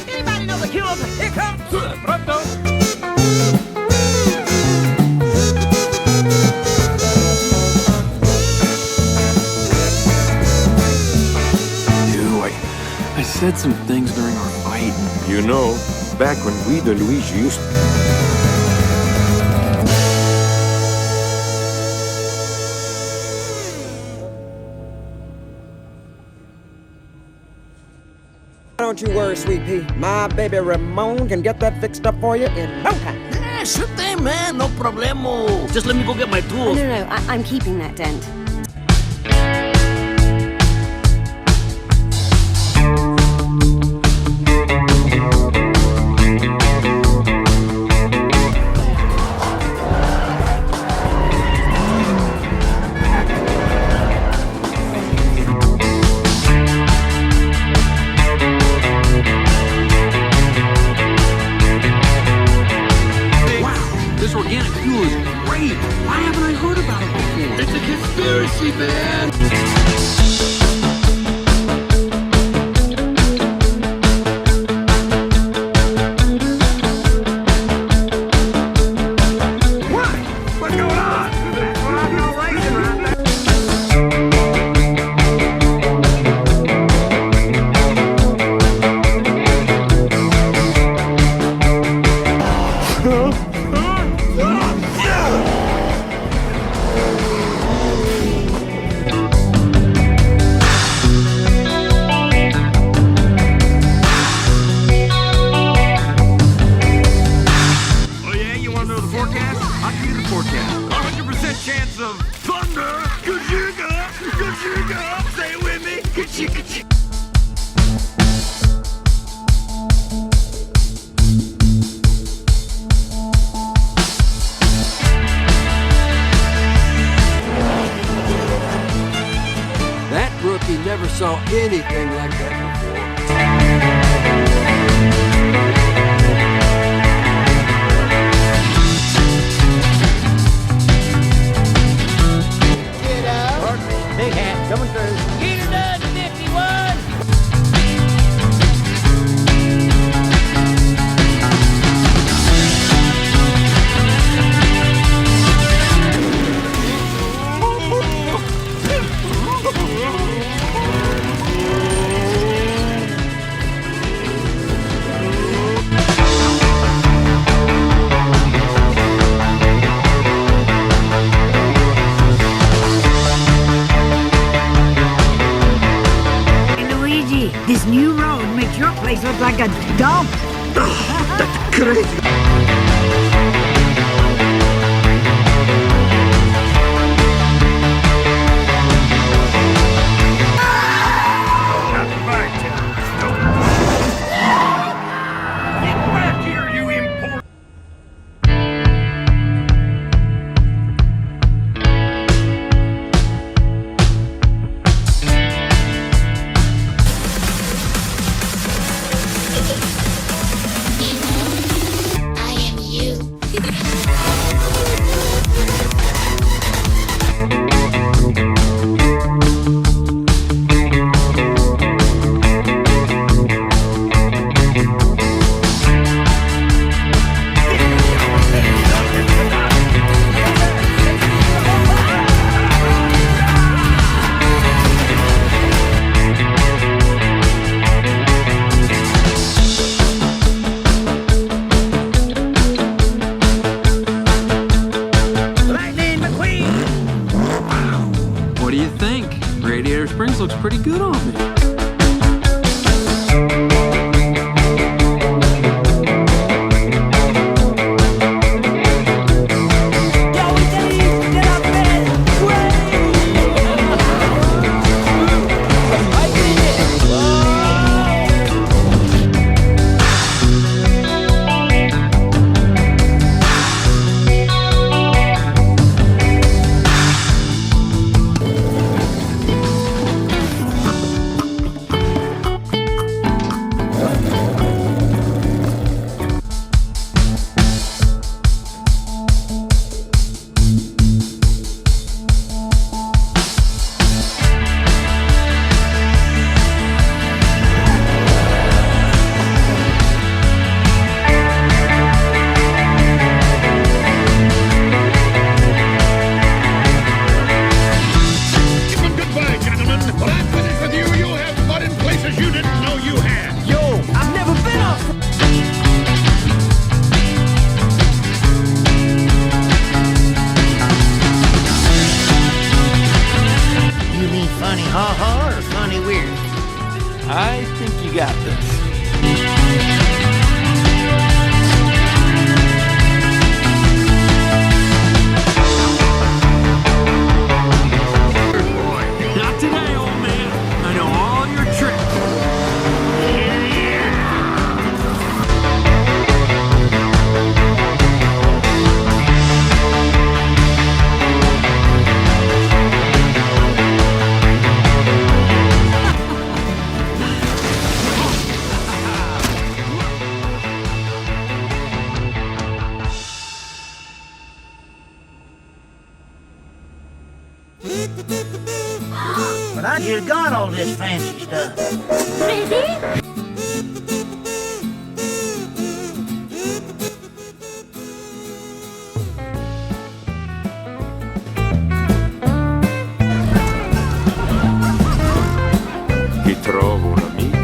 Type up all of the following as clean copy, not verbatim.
Anybody know the cure? Here comes pronto. I said some things during our fight. You know, back when we the Luigi used Don't you worry, sweet pea. My baby Ramon can get that fixed up for you in no time. Yeah, sure thing, man. No problemo. Just let me go get my tools. No, I'm keeping that dent. This organic fuel is great. Why haven't I heard about it before? It's a conspiracy, man. What's going on? That's what I call racing right there. Oh yeah, you want to know the forecast? I'll give you the forecast. 100% chance of thunder. Gazooga. Say it with me. Ka-chicka-chick. That rookie never saw anything like that before. Big hat coming through. Get her done, 51. This new road makes your place look like a dump. That's crazy. Get back here, you import. I am you. good on me. Goodbye, gentlemen. When I'm finished with you, you'll have fun in places you didn't know you had. Yo, I've never been off. You mean funny ha-ha or funny weird? I think you got this. Not today, old man. I know all your tricks. But I just got all this fancy stuff. Ti trovo un amico.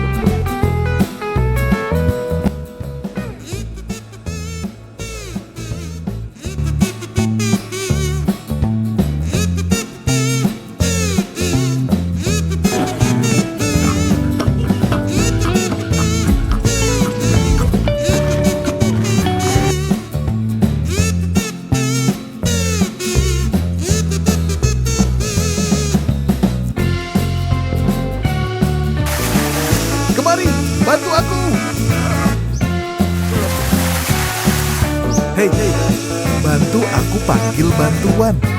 Kemari, bantu aku. Hei, bantu aku panggil bantuan.